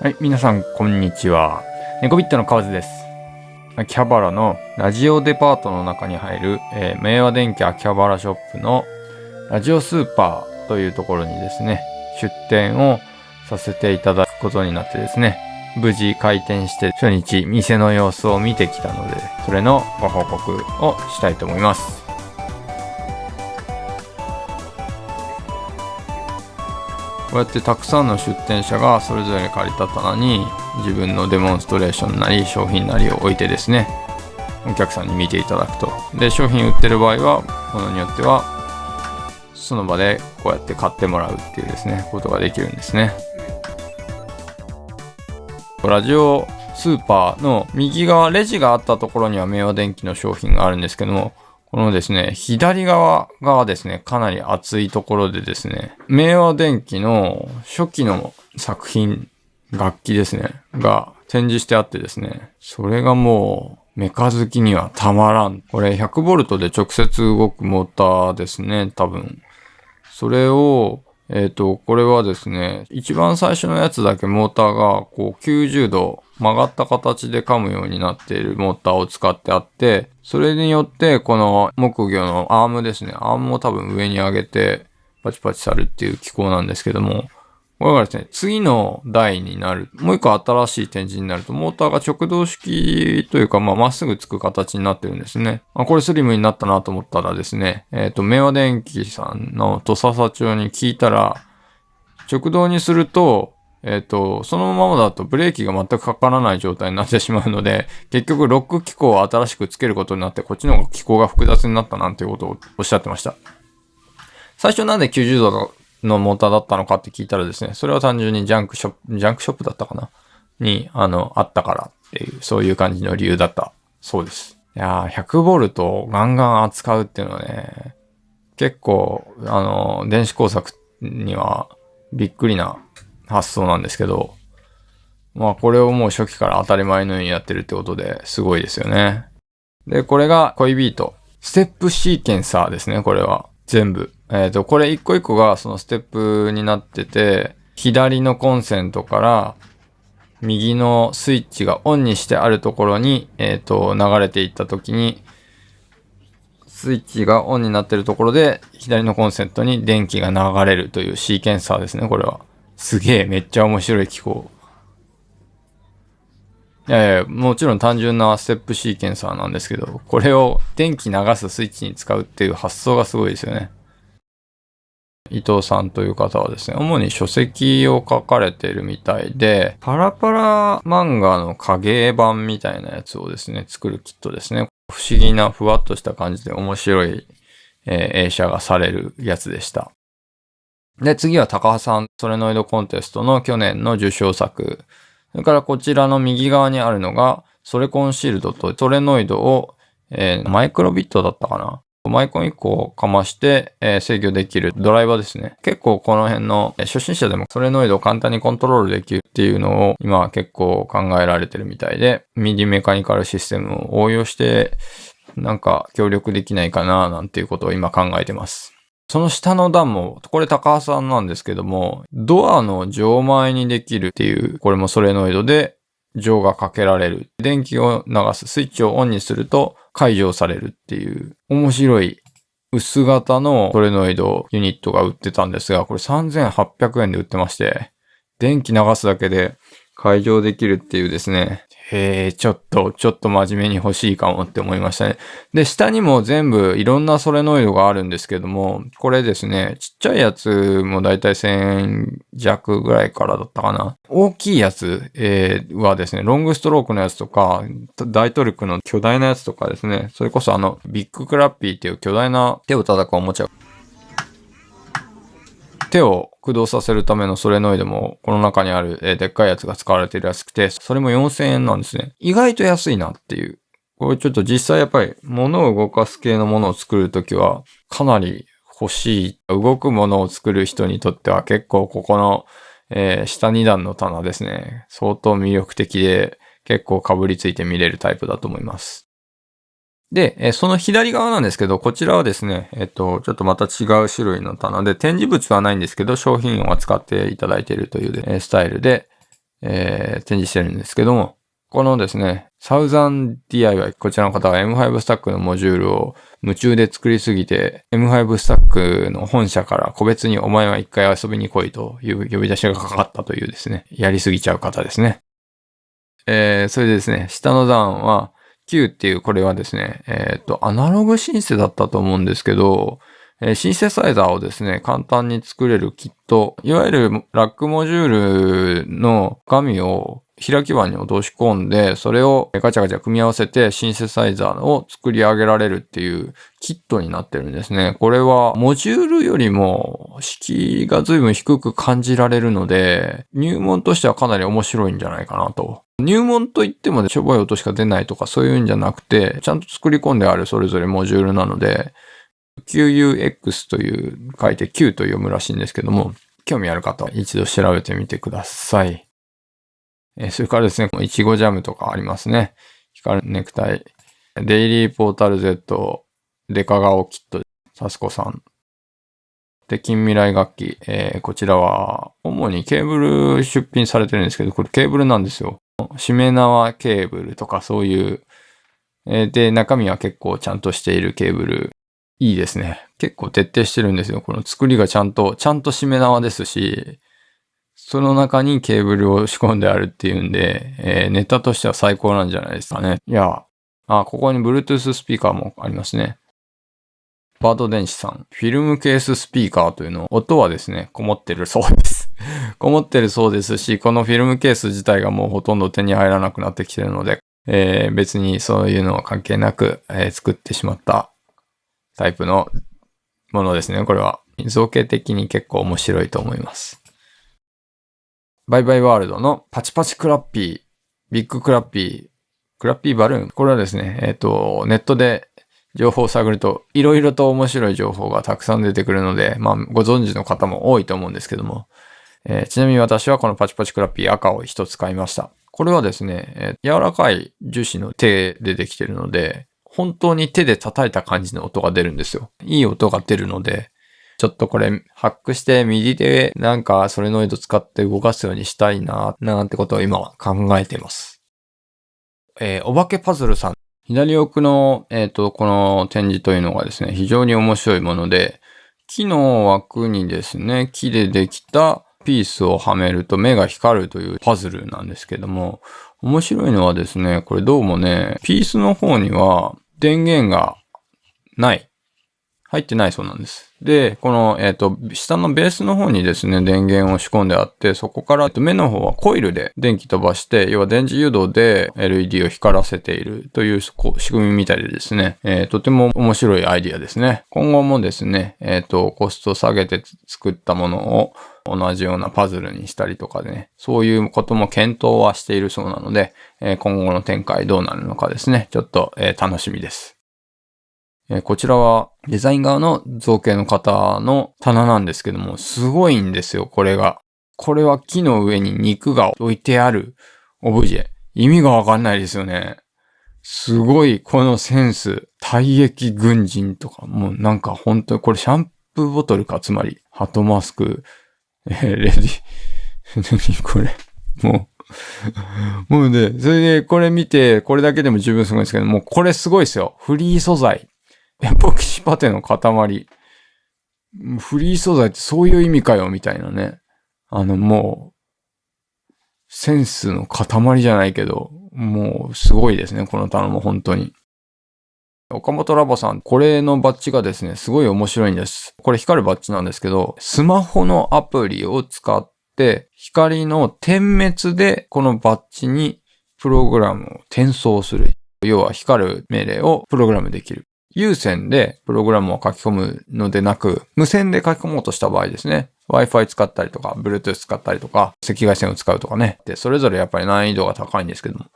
はい、皆さんこんにちは。ネコビットの川津です。秋葉原のラジオデパートの中に入る、明和電機秋葉原ショップのラジオスーパーというところにですね、出店をさせていただくことになってですね、無事開店して初日店の様子を見てきたので、それのご報告をしたいと思います。こうやってたくさんの出店者がそれぞれ借りた棚に自分のデモンストレーションなり商品なりを置いてですね、お客さんに見ていただくと。で、商品売ってる場合はものによってはその場でこうやって買ってもらうっていうですね、ことができるんですね。ラジオスーパーの右側レジがあったところには明和電機の商品があるんですけども、このですね、左側がですね、かなり厚いところでですね、明和電機の初期の作品、楽器ですね、が展示してあってですね、それがもうメカ好きにはたまらん。これ 100V で直接動くモーターですね、多分。それを、これはですね、一番最初のやつだけモーターがこう90度曲がった形で噛むようになっているモーターを使ってあって、それによってこの木魚のアームですね、アームを多分上に上げてパチパチさるっていう機構なんですけども、これがですね、次の台になる、もう一個新しい展示になると、モーターが直動式というか、まっすぐつく形になってるんですね。これスリムになったなと思ったらですね、明和電機さんの土佐社長に聞いたら、直動にすると、そのままだとブレーキが全くかからない状態になってしまうので、結局ロック機構を新しくつけることになって、こっちの方が機構が複雑になったなんていうことをおっしゃってました。最初なんで90度のモーターだったのかって聞いたらですね、それは単純にジャンクショップだったかなに、あったからっていう、そういう感じの理由だったそうです。いやー、100V をガンガン扱うっていうのはね、結構、電子工作にはびっくりな発想なんですけど、これをもう初期から当たり前のようにやってるってことですごいですよね。で、これが恋ビート。ステップシーケンサーですね、これは。全部。これ一個一個がそのステップになってて、左のコンセントから右のスイッチがオンにしてあるところに、流れていった時に、スイッチがオンになってるところで、左のコンセントに電気が流れるというシーケンサーですね、これは。すげえ、めっちゃ面白い機構。いやいや、もちろん単純なステップシーケンサーなんですけど、これを電気流すスイッチに使うっていう発想がすごいですよね。伊藤さんという方はですね、主に書籍を書かれているみたいで、パラパラ漫画の影版みたいなやつをですね、作るキットですね。不思議なふわっとした感じで面白い、映写がされるやつでした。で、次は高橋さんソレノイドコンテストの去年の受賞作。それからこちらの右側にあるのが、ソレコンシールドとソレノイドを、マイクロビットだったかな。マイコン1個をかまして、制御できるドライバーですね。結構この辺の初心者でもソレノイドを簡単にコントロールできるっていうのを今は結構考えられてるみたいで、ミディメカニカルシステムを応用してなんか協力できないかななんていうことを今考えてます。その下の段も、これ高橋さんなんですけども、ドアの錠前にできるっていう、これもソレノイドで錠がかけられる。電気を流すスイッチをオンにすると解錠されるっていう面白い薄型のソレノイドユニットが売ってたんですが、これ3800円で売ってまして、電気流すだけで解錠できるっていうですね。ちょっと真面目に欲しいかもって思いましたね。で、下にも全部いろんなソレノイドがあるんですけども、これですね、ちっちゃいやつもだいたい1000円弱ぐらいからだったかな。大きいやつ、はですね、ロングストロークのやつとか、大トルクの巨大なやつとかですね、それこそビッグクラッピーっていう巨大な手を叩くおもちゃ。手を駆動させるためのソレノイドもこの中にある、でっかいやつが使われているらしくて、それも4000円なんですね。意外と安いなっていう。これちょっと実際やっぱり物を動かす系のものを作るときはかなり欲しい。動くものを作る人にとっては結構ここの、下2段の棚ですね。相当魅力的で結構被りついて見れるタイプだと思います。で、その左側なんですけど、こちらはですね、ちょっとまた違う種類の棚で、展示物はないんですけど、商品を扱っていただいているという、スタイルで、展示してるんですけども、このですね、サウザン DIY、こちらの方は M5 スタックのモジュールを夢中で作りすぎて、M5 スタックの本社から個別にお前は一回遊びに来いという呼び出しがかかったというですね、やりすぎちゃう方ですね。それでですね、下の段は Q っていうこれはですね、アナログシンセだったと思うんですけど、シンセサイザーをですね、簡単に作れるキット、いわゆるラックモジュールの紙を開き板に落とし込んで、それをガチャガチャ組み合わせてシンセサイザーを作り上げられるっていうキットになってるんですね。これはモジュールよりも敷居が随分低く感じられるので、入門としてはかなり面白いんじゃないかなと。入門といってもしょぼい音しか出ないとかそういうんじゃなくて、ちゃんと作り込んであるそれぞれモジュールなので、QUX という書いて Q と読むらしいんですけども、興味ある方は一度調べてみてください。それからですね、いちごジャムとかありますね。光るネクタイ。デイリーポータル Z、デカ顔キット、サスコさん。で、近未来楽器。こちらは、主にケーブル出品されてるんですけど、これケーブルなんですよ。しめ縄ケーブルとかそういう。で、中身は結構ちゃんとしているケーブル。いいですね。結構徹底してるんですよ。この作りがちゃんとしめ縄ですし、その中にケーブルを仕込んであるっていうんで、ネタとしては最高なんじゃないですかね。いや、ここに Bluetooth スピーカーもありますね。バード電子さん。フィルムケーススピーカーというの、音はですね、こもってるそうです。こもってるそうですし、このフィルムケース自体がもうほとんど手に入らなくなってきてるので、別にそういうのは関係なく、作ってしまったタイプのものですね。これは造形的に結構面白いと思います。バイバイワールドのパチパチクラッピー、ビッグクラッピーバルーン。これはですね、ネットで情報を探るといろいろと面白い情報がたくさん出てくるので、ご存知の方も多いと思うんですけども、ちなみに私はこのパチパチクラッピー赤を一つ買いました。これはですね、柔らかい樹脂の手でできているので、本当に手で叩いた感じの音が出るんですよ。いい音が出るので、ちょっとこれハックして右でなんかソレノイド使って動かすようにしたいな、なんてことを今は考えています。お化けパズルさん。左奥の、この展示というのがですね、非常に面白いもので、木の枠にですね、木でできたピースをはめると目が光るというパズルなんですけども、面白いのはですね、これどうもね、ピースの方には電源がない。入ってないそうなんです。で、この、下のベースの方にですね、電源を仕込んであって、そこから、目の方はコイルで電気飛ばして、要は電磁誘導で LED を光らせているという仕組みみたいでですね、とても面白いアイディアですね。今後もですね、コスト下げて作ったものを同じようなパズルにしたりとかでね、そういうことも検討はしているそうなので、今後の展開どうなるのかですね、ちょっと、楽しみです。こちらはデザイン側の造形の方の棚なんですけども、すごいんですよ、これが。これは木の上に肉が置いてあるオブジェ。意味がわかんないですよね。すごい、このセンス。体液軍人とか、もうなんか本当に、これシャンプーボトルか、つまり。ハトマスク、レディ、何これ。もうね、それでこれ見て、これだけでも十分すごいんですけど、もうこれすごいですよ。フリー素材。エポキシパテの塊。フリー素材ってそういう意味かよ、みたいなね。もう、センスの塊じゃないけど、もうすごいですね、この棚も本当に。岡本ラボさん、これのバッジがですね、すごい面白いんです。これ光るバッジなんですけど、スマホのアプリを使って、光の点滅でこのバッジにプログラムを転送する。要は光る命令をプログラムできる。有線でプログラムを書き込むのでなく、無線で書き込もうとした場合ですね。Wi-Fi 使ったりとか、Bluetooth 使ったりとか、赤外線を使うとかね。で、それぞれやっぱり難易度が高いんですけども。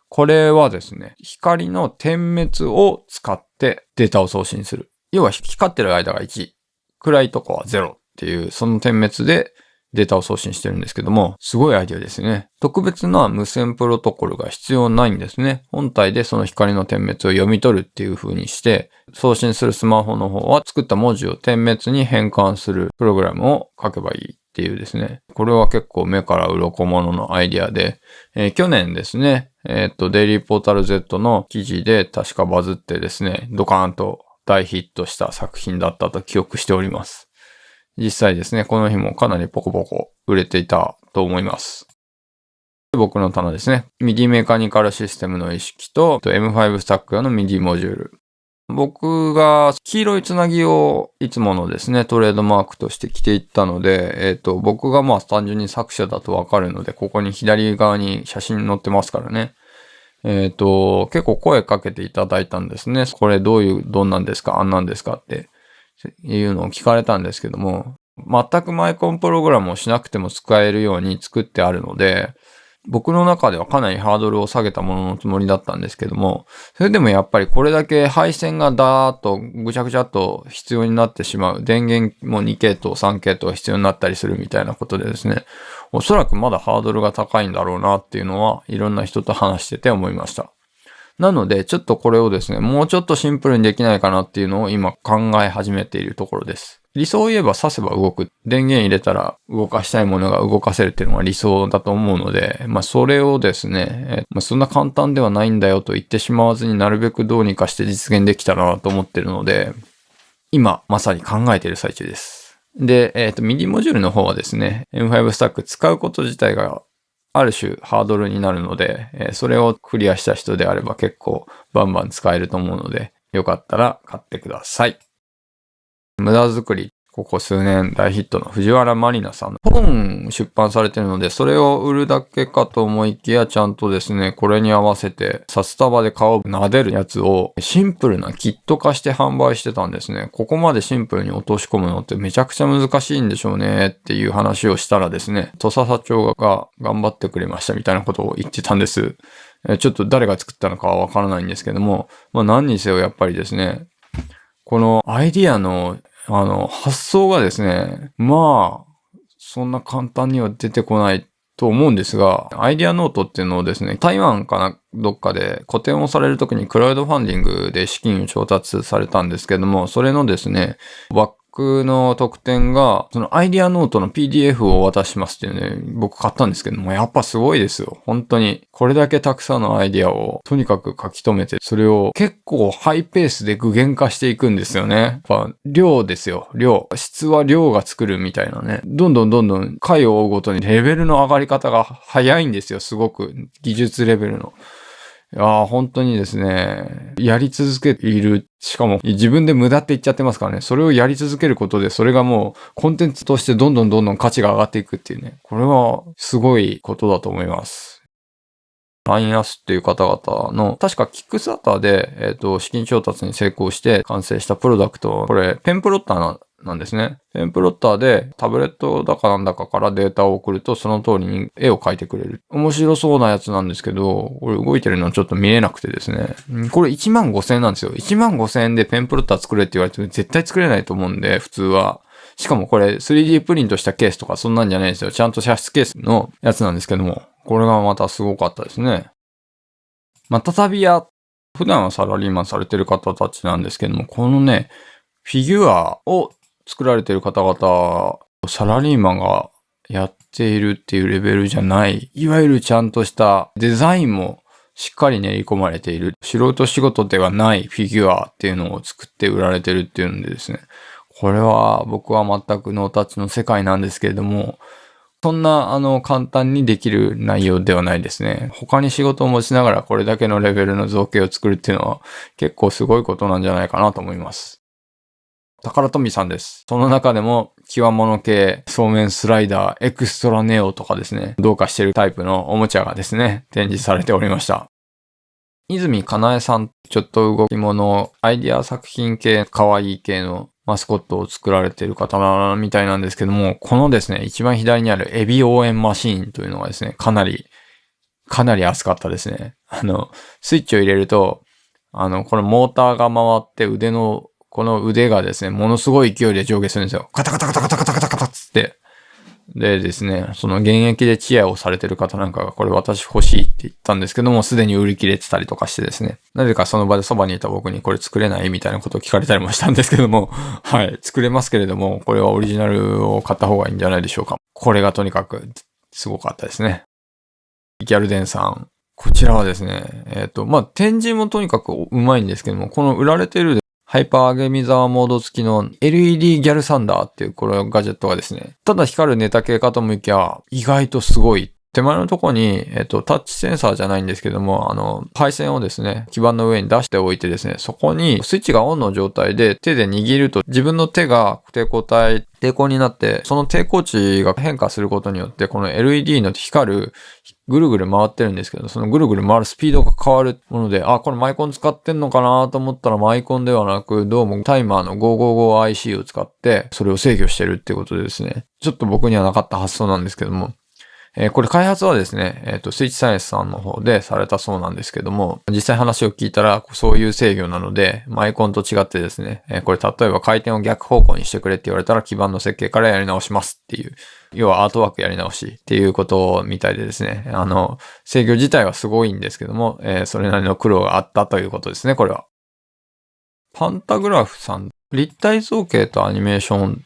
これはですね、光の点滅を使ってデータを送信する。要は光ってる間が1、暗いとこは0っていう、その点滅でデータを送信してるんですけども、すごいアイデアですね。特別な無線プロトコルが必要ないんですね。本体でその光の点滅を読み取るっていう風にして、送信するスマホの方は作った文字を点滅に変換するプログラムを書けばいい。っていうですね。これは結構目から鱗物のアイディアで、去年ですね、デイリーポータル Z の記事で確かバズってですね、ドカーンと大ヒットした作品だったと記憶しております。実際ですね、この日もかなりポコポコ売れていたと思います。僕の棚ですね、MIDI メカニカルシステムの意識と M5 スタック用の MIDI モジュール。僕が黄色いつなぎをいつものですね、トレードマークとして着ていったので、僕がまあ単純に作者だとわかるので、ここに左側に写真載ってますからね。結構声かけていただいたんですね。これどんなんですかあんなんですかっていうのを聞かれたんですけども、全くマイコンプログラムをしなくても使えるように作ってあるので、僕の中ではかなりハードルを下げたもののつもりだったんですけども、それでもやっぱりこれだけ配線がダーッとぐちゃぐちゃっと必要になってしまう。電源も2系統、3系統必要になったりするみたいなことでですね、おそらくまだハードルが高いんだろうなっていうのはいろんな人と話してて思いました。なので、ちょっとこれをですね、もうちょっとシンプルにできないかなっていうのを今考え始めているところです。理想を言えば挿せば動く。電源入れたら動かしたいものが動かせるっていうのが理想だと思うので、それをですね、そんな簡単ではないんだよと言ってしまわずになるべくどうにかして実現できたらなと思ってるので、今まさに考えている最中です。で、MIDI モジュールの方はですね、M5 スタック使うこと自体がある種ハードルになるので、それをクリアした人であれば結構バンバン使えると思うので、よかったら買ってください。無駄作り、ここ数年大ヒットの藤原まりなさんの本出版されてるので、それを売るだけかと思いきや、ちゃんとですね、これに合わせて、札束で顔を撫でるやつをシンプルなキット化して販売してたんですね。ここまでシンプルに落とし込むのってめちゃくちゃ難しいんでしょうねっていう話をしたらですね、土佐社長が頑張ってくれましたみたいなことを言ってたんです。ちょっと誰が作ったのかはわからないんですけども、何にせよやっぱりですね、このアイディアの発想がですね、そんな簡単には出てこないと思うんですが、アイディアノートっていうのをですね、台湾かな、どっかで個展をされるときにクラウドファンディングで資金を調達されたんですけども、それのですね、バックの特典が、そのアイディアノートの PDF をお渡ししますっていうね、僕買ったんですけども、やっぱすごいですよ。本当に。これだけたくさんのアイディアをとにかく書き留めて、それを結構ハイペースで具現化していくんですよね。やっぱ量ですよ。量。質は量が作るみたいなね。どんどん回を追うごとにレベルの上がり方が早いんですよ。すごく。技術レベルの。いやー、本当にですね、やり続けている。しかも自分で無駄って言っちゃってますからね。それをやり続けることで、それがもうコンテンツとしてどんどん価値が上がっていくっていうね。これはすごいことだと思います。ラインアスっていう方々の、確かキックスターターで、資金調達に成功して完成したプロダクト、これ、ペンプロッターなんですね。ペンプロッターでタブレットだかなんだかからデータを送るとその通りに絵を描いてくれる。面白そうなやつなんですけど、これ動いてるのちょっと見えなくてですね。これ15,000円なんですよ。15,000円でペンプロッター作れって言われても絶対作れないと思うんで、普通は。しかもこれ 3D プリントしたケースとかそんなんじゃないんですよ。ちゃんと射出ケースのやつなんですけども。これがまたすごかったですね。再び普段はサラリーマンされてる方たちなんですけども、このね、フィギュアを作られてる方々、サラリーマンがやっているっていうレベルじゃない、いわゆるちゃんとしたデザインもしっかり練り込まれている、素人仕事ではないフィギュアっていうのを作って売られてるっていうんでですね、これは僕は全くノータッチの世界なんですけれども、そんな簡単にできる内容ではないですね。他に仕事を持ちながらこれだけのレベルの造形を作るっていうのは結構すごいことなんじゃないかなと思います。宝富さんです。その中でも、極物系、そうめんスライダー、エクストラネオとかですね、どうかしてるタイプのおもちゃがですね、展示されておりました。泉かなえさん、ちょっと動き物、アイディア作品系、可愛い系のマスコットを作られている方みたいなんですけども、このですね、一番左にあるエビ応援マシーンというのがですね、かなり熱かったですね。スイッチを入れると、このモーターが回ってこの腕がですね、ものすごい勢いで上下するんですよ。カタカタカタカタカタカタカタつって。でですね、その現役でチアをされてる方なんかがこれ私欲しいって言ったんですけども、すでに売り切れてたりとかしてですね、なぜかその場でそばにいた僕にこれ作れないみたいなことを聞かれたりもしたんですけども、はい、作れますけれども、これはオリジナルを買った方がいいんじゃないでしょうか。これがとにかくすごかったですね。ギャルデンさん。こちらはですね、展示もとにかくうまいんですけども、この売られてるハイパー上げミザーモード付きの LED ギャルサンダーっていうこのガジェットがですね、ただ光るネタ系かと思いきや、意外とすごい。手前のとこに、タッチセンサーじゃないんですけども、配線をですね、基板の上に出しておいてですね、そこにスイッチがオンの状態で手で握ると自分の手が抵抗になって、その抵抗値が変化することによって、この LED の光るぐるぐる回ってるんですけど、そのぐるぐる回るスピードが変わるもので、これマイコン使ってんのかなと思ったらマイコンではなく、どうもタイマーの 555IC を使って、それを制御してるってことでですね、ちょっと僕にはなかった発想なんですけども、これ開発はですね、スイッチサイエンスさんの方でされたそうなんですけども、実際話を聞いたらそういう制御なので、マイコンと違ってですね、これ例えば回転を逆方向にしてくれって言われたら基板の設計からやり直しますっていう、要はアートワークやり直しっていうことみたいでですね、制御自体はすごいんですけども、それなりの苦労があったということですね、これは。パンタグラフさん、立体造形とアニメーション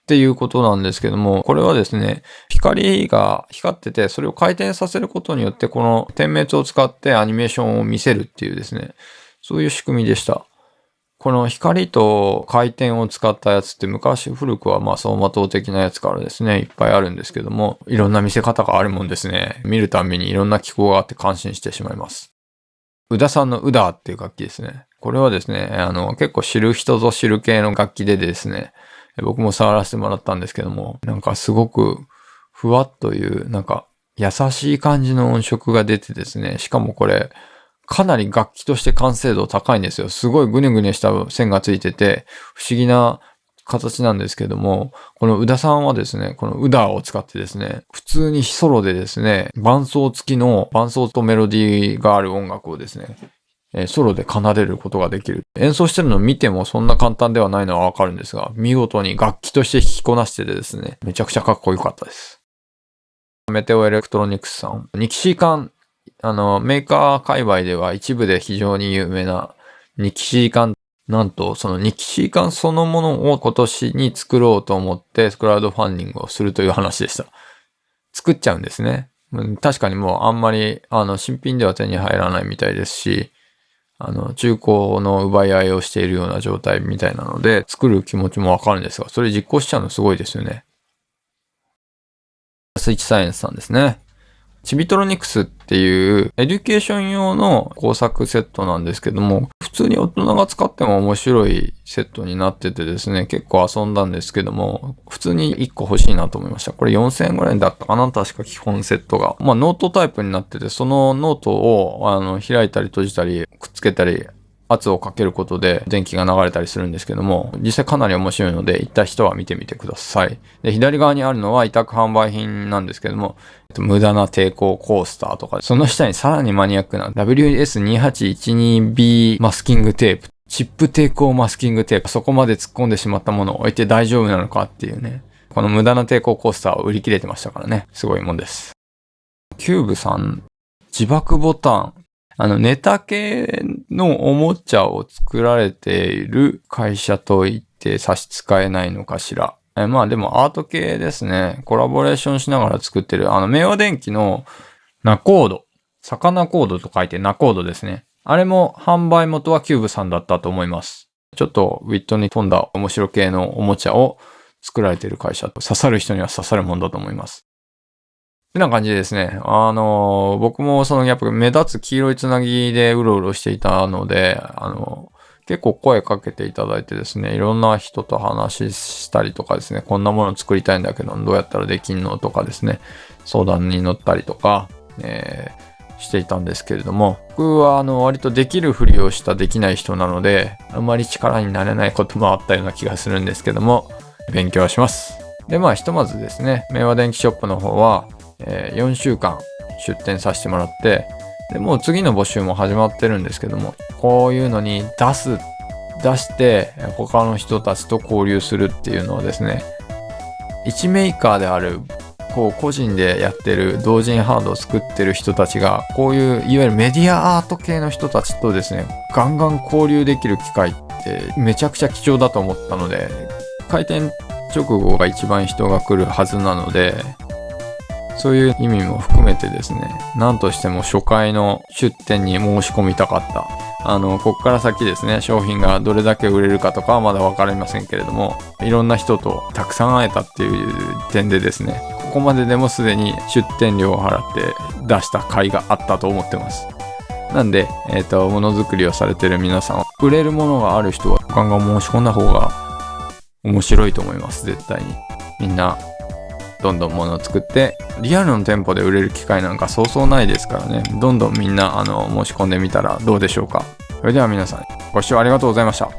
っていうことなんですけども、これはですね、光が光ってて、それを回転させることによって、この点滅を使ってアニメーションを見せるっていうですね、そういう仕組みでした。この光と回転を使ったやつって古くは走馬灯的なやつからですね、いっぱいあるんですけども、いろんな見せ方があるもんですね。見るたびにいろんな機構があって感心してしまいます。宇田さんの宇田っていう楽器ですね。これはですね、結構知る人ぞ知る系の楽器でですね、僕も触らせてもらったんですけども、なんかすごくふわっという、なんか優しい感じの音色が出てですね、しかもこれ、かなり楽器として完成度高いんですよ。すごいグネグネした線がついてて、不思議な形なんですけども、この宇田さんはですね、この宇田を使ってですね、普通にソロでですね、伴奏付きの伴奏とメロディーがある音楽をですね、ソロで奏でることができる。演奏してるのを見てもそんな簡単ではないのはわかるんですが、見事に楽器として弾きこなしててですね、めちゃくちゃかっこよかったです。メテオエレクトロニクスさん。ニキシー管、メーカー界隈では一部で非常に有名なニキシー管。なんと、そのニキシー管そのものを今年に作ろうと思ってクラウドファンディングをするという話でした。作っちゃうんですね。確かにもうあんまり、新品では手に入らないみたいですし、中古の奪い合いをしているような状態みたいなので、作る気持ちもわかるんですが、それ実行しちゃうのすごいですよね。スイッチサイエンスさんですね。チビトロニクスっていうエデュケーション用の工作セットなんですけども、普通に大人が使っても面白いセットになっててですね、結構遊んだんですけども、普通に1個欲しいなと思いました。これ4000円ぐらいだったかな、確か基本セットが。ノートタイプになってて、そのノートを開いたり閉じたり、くっつけたり、圧をかけることで電気が流れたりするんですけども、実際かなり面白いので、行った人は見てみてください。で、左側にあるのは委託販売品なんですけども、無駄な抵抗コースターとか、その下にさらにマニアックな WS2812B マスキングテープ、チップ抵抗マスキングテープ、そこまで突っ込んでしまったものを置いて大丈夫なのかっていうね、この無駄な抵抗コースターを売り切れてましたからね、すごいもんです。キューブさん、自爆ボタン、ネタ系のおもちゃを作られている会社と言って差し支えないのかしら。でもアート系ですね。コラボレーションしながら作ってる、明和電機のナコード。魚コードと書いてナコードですね。あれも販売元はキューブさんだったと思います。ちょっとウィットに富んだ面白系のおもちゃを作られている会社。刺さる人には刺さるもんだと思います。ってな感じでですね。僕もやっぱ目立つ黄色いつなぎでうろうろしていたので、結構声かけていただいてですね、いろんな人と話したりとかですね、こんなもの作りたいんだけど、どうやったらできんのとかですね、相談に乗ったりとか、していたんですけれども、僕は割とできるふりをしたできない人なので、あんまり力になれないこともあったような気がするんですけども、勉強はします。で、ひとまずですね、明和電機ショップの方は、4週間出店させてもらって、でもう次の募集も始まってるんですけども、こういうのに出して他の人たちと交流するっていうのをですね、一メーカーである個人でやってる同人ハードを作ってる人たちがこういういわゆるメディアアート系の人たちとですねガンガン交流できる機会ってめちゃくちゃ貴重だと思ったので、開店直後が一番人が来るはずなので、そういう意味も含めてですね、なんとしても初回の出店に申し込みたかった。こっから先ですね、商品がどれだけ売れるかとかはまだ分かりませんけれども、いろんな人とたくさん会えたっていう点でですね、ここまででもすでに出店料を払って出した甲斐があったと思ってます。なんで、ものづくりをされてる皆さん、売れるものがある人はガンガン申し込んだ方が面白いと思います、絶対に。みんな、どんどん物を作って、リアルの店舗で売れる機会なんかそうそうないですからね。どんどんみんな、申し込んでみたらどうでしょうか。それでは皆さん、ご視聴ありがとうございました。